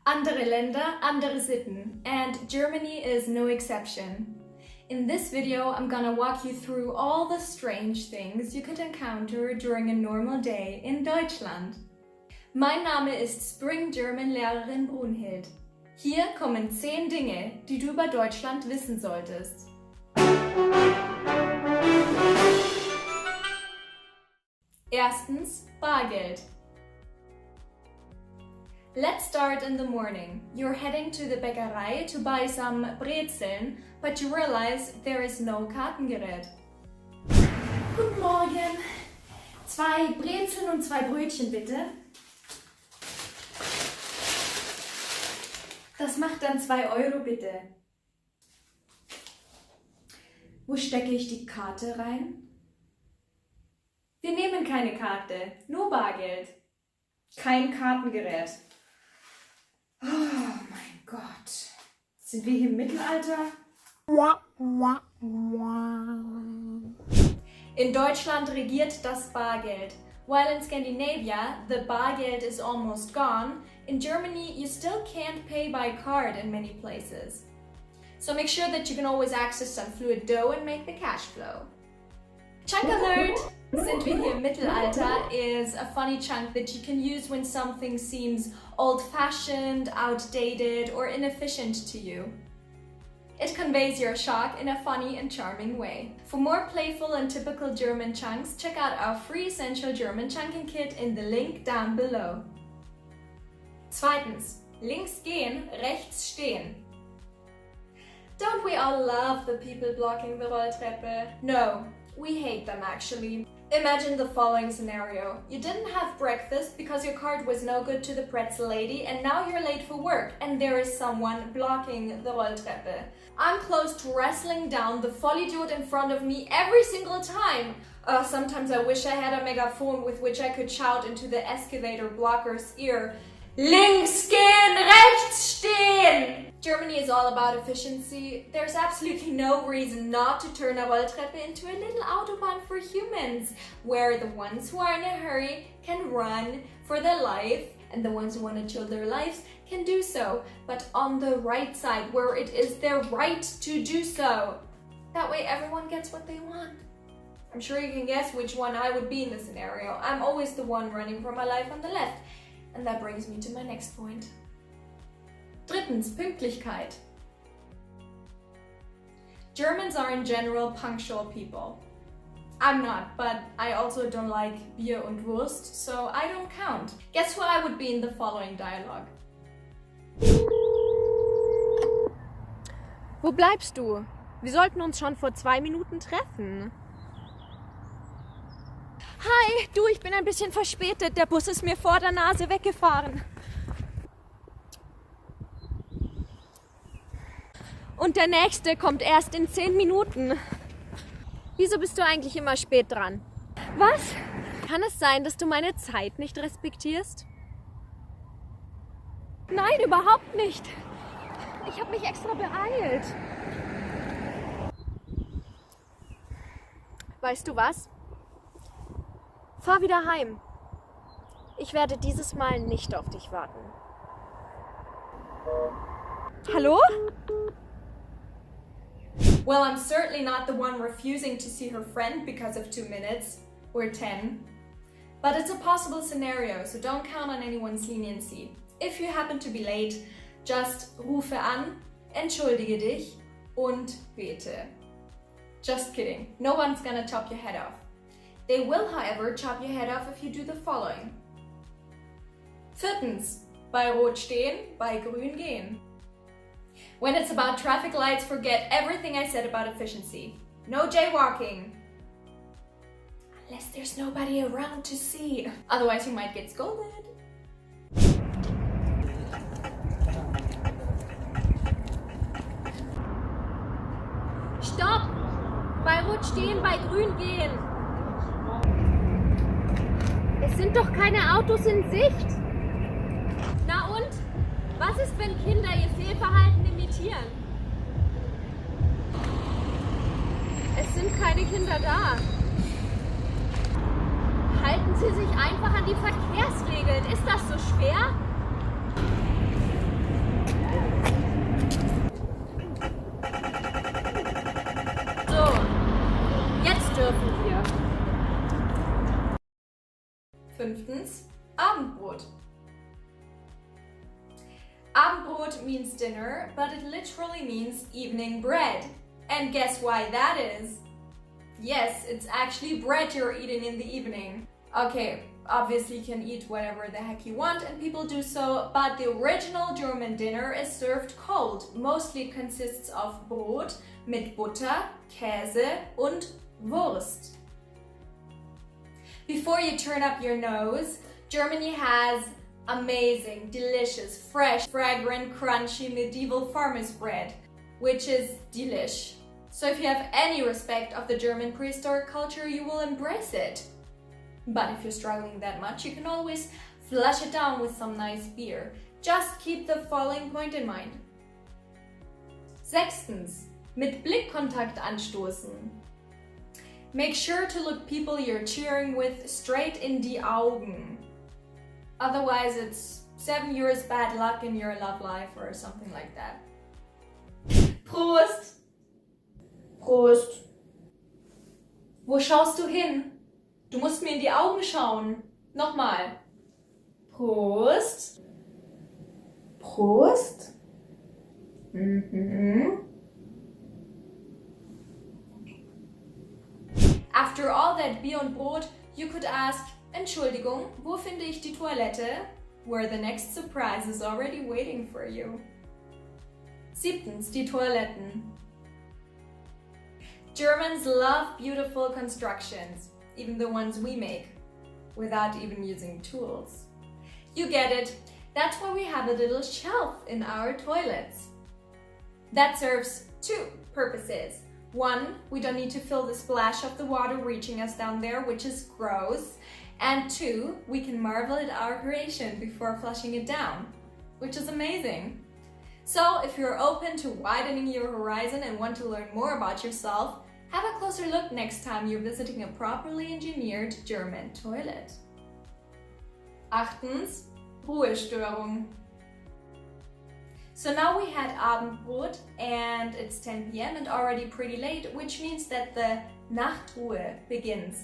Andere Länder, andere Sitten, and Germany is no exception. In this video, I'm gonna walk you through all the strange things you could encounter during a normal day in Deutschland. Mein Name ist Spring German Lehrerin Brunhild. Hier kommen 10 Dinge, die du über Deutschland wissen solltest. Erstens, Bargeld. Let's start in the morning. You're heading to the Bäckerei to buy some Brezeln, but you realize there is no Kartengerät. Guten Morgen. 2 Brezeln und 2 Brötchen bitte. Das macht dann 2 Euro bitte. Wo stecke ich die Karte rein? Wir nehmen keine Karte, nur Bargeld. Kein Kartengerät. Oh mein Gott. Sind wir hier im Mittelalter? In Deutschland regiert das Bargeld. While in Scandinavia, the Bargeld is almost gone, in Germany you still can't pay by card in many places. So make sure that you can always access some fluid dough and make the cash flow. Chunk alert! Sind wir hier im Mittelalter is a funny chunk that you can use when something seems old-fashioned, outdated, or inefficient to you. It conveys your shock in a funny and charming way. For more playful and typical German chunks, check out our free Essential German Chunking Kit in the link down below. Zweitens, links gehen, rechts stehen. Don't we all love the people blocking the Rolltreppe? No, we hate them actually. Imagine the following scenario. You didn't have breakfast because your card was no good to the pretzel lady and now you're late for work and there is someone blocking the Rolltreppe. I'm close to wrestling down the Vollidiot in front of me every single time. Sometimes I wish I had a megaphone with which I could shout into the escalator blocker's ear. Links gehen, rechts stehen! Germany is all about efficiency. There's absolutely no reason not to turn a Rolltreppe into a little Autobahn for humans, where the ones who are in a hurry can run for their life, and the ones who want to chill their lives can do so, but on the right side, where it is their right to do so. That way everyone gets what they want. I'm sure you can guess which one I would be in this scenario. I'm always the one running for my life on the left. And that brings me to my next point. Drittens, Pünktlichkeit. Germans are in general punctual people. I'm not, but I also don't like Bier und Wurst, so I don't count. Guess who I would be in the following dialogue? Wo bleibst du? Wir sollten uns schon vor 2 Minuten treffen. Hi, du, ich bin ein bisschen verspätet. Der Bus ist mir vor der Nase weggefahren. Und der nächste kommt erst in 10 Minuten. Wieso bist du eigentlich immer spät dran? Was? Kann es sein, dass du meine Zeit nicht respektierst? Nein, überhaupt nicht. Ich habe mich extra beeilt. Weißt du was? Fahr wieder heim. Ich werde dieses Mal nicht auf dich warten. Hallo? Well, I'm certainly not the one refusing to see her friend because of 2 minutes, or 10. But it's a possible scenario, so don't count on anyone's leniency. If you happen to be late, just rufe an, entschuldige dich und bete. Just kidding. No one's gonna chop your head off. They will, however, chop your head off if you do the following. Viertens, bei Rot stehen, bei Grün gehen. When it's about traffic lights, forget everything I said about efficiency. No jaywalking. Unless there's nobody around to see. Otherwise you might get scolded. Stopp! Bei Rot stehen, bei Grün gehen. Es sind doch keine Autos in Sicht. Na und? Was ist, wenn Kinder ihr Fehlverhalten imitieren? Es sind keine Kinder da. Halten Sie sich einfach an die Verkehrsregeln. Ist das so schwer? Fünftens, Abendbrot. Abendbrot means dinner, but it literally means evening bread. And guess why that is? Yes, it's actually bread you're eating in the evening. Okay, obviously you can eat whatever the heck you want and people do so, but the original German dinner is served cold. Mostly it consists of Brot mit Butter, Käse und Wurst. Before you turn up your nose, Germany has amazing, delicious, fresh, fragrant, crunchy medieval farmer's bread, which is delish. So if you have any respect of the German prehistoric culture, you will embrace it. But if you're struggling that much, you can always flush it down with some nice beer. Just keep the following point in mind. Sechstens, mit Blickkontakt anstoßen. Make sure to look people you're cheering with straight in die Augen. Otherwise it's 7 years bad luck in your love life or something like that. Prost! Prost! Wo schaust du hin? Du musst mir in die Augen schauen. Nochmal. Prost! Prost! After all that Bier und Brot, you could ask, Entschuldigung, wo finde ich die Toilette? Where the next surprise is already waiting for you. Siebtens, die Toiletten. Germans love beautiful constructions, even the ones we make, without even using tools. You get it, that's why we have a little shelf in our toilets. That serves two purposes. One, we don't need to feel the splash of the water reaching us down there, which is gross. And two, we can marvel at our creation before flushing it down, which is amazing. So if you're open to widening your horizon and want to learn more about yourself, have a closer look next time you're visiting a properly engineered German toilet. Achtens, Ruhestörung. So now we had Abendbrot and it's 10 p.m. and already pretty late, which means that the Nachtruhe begins.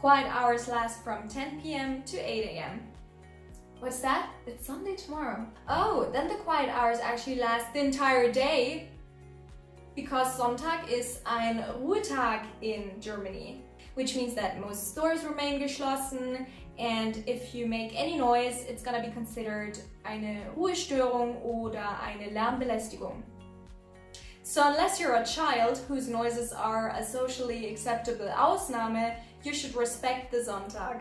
Quiet hours last from 10 p.m. to 8 a.m. What's that? It's Sunday tomorrow. Oh, then the quiet hours actually last the entire day, because Sonntag is ein Ruhetag in Germany, which means that most stores remain geschlossen, and if you make any noise, it's gonna be considered eine Ruhestörung oder eine Lärmbelästigung. So unless you're a child whose noises are a socially acceptable Ausnahme, you should respect the Sonntag.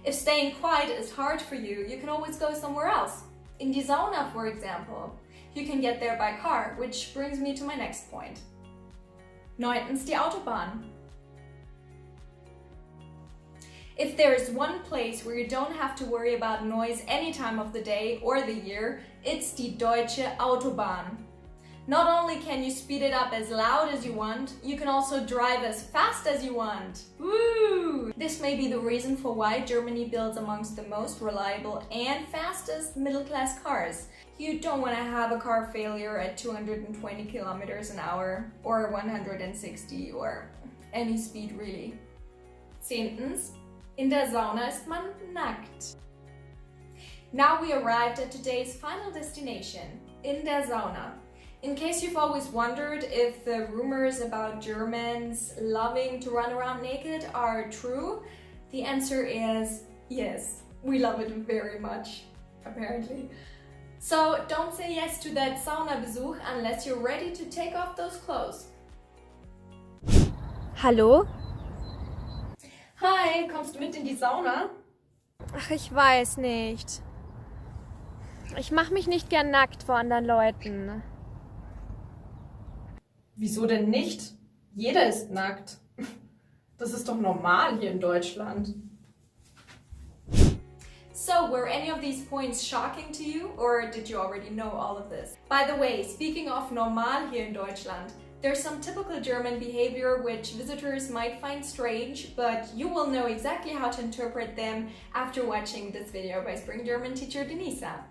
If staying quiet is hard for you, you can always go somewhere else. In die Sauna, for example. You can get there by car, which brings me to my next point. Neuntens, die Autobahn. If there is one place where you don't have to worry about noise any time of the day or the year, it's die Deutsche Autobahn. Not only can you speed it up as loud as you want, you can also drive as fast as you want. Woo! This may be the reason for why Germany builds amongst the most reliable and fastest middle-class cars. You don't want to have a car failure at 220 kilometers an hour or 160 or any speed really. Zehntens, in der Sauna ist man nackt. Now we arrived at today's final destination, in der Sauna. In case you've always wondered if the rumors about Germans loving to run around naked are true, the answer is yes, we love it very much, apparently. So don't say yes to that Saunabesuch unless you're ready to take off those clothes. Hallo? Hi, kommst du mit in die Sauna? Ach, ich weiß nicht. Ich mache mich nicht gern nackt vor anderen Leuten. Wieso denn nicht? Jeder ist nackt. Das ist doch normal hier in Deutschland. So, were any of these points shocking to you, or did you already know all of this? By the way, speaking of normal here in Deutschland, there's some typical German behavior which visitors might find strange, but you will know exactly how to interpret them after watching this video by Spring German teacher Denisa.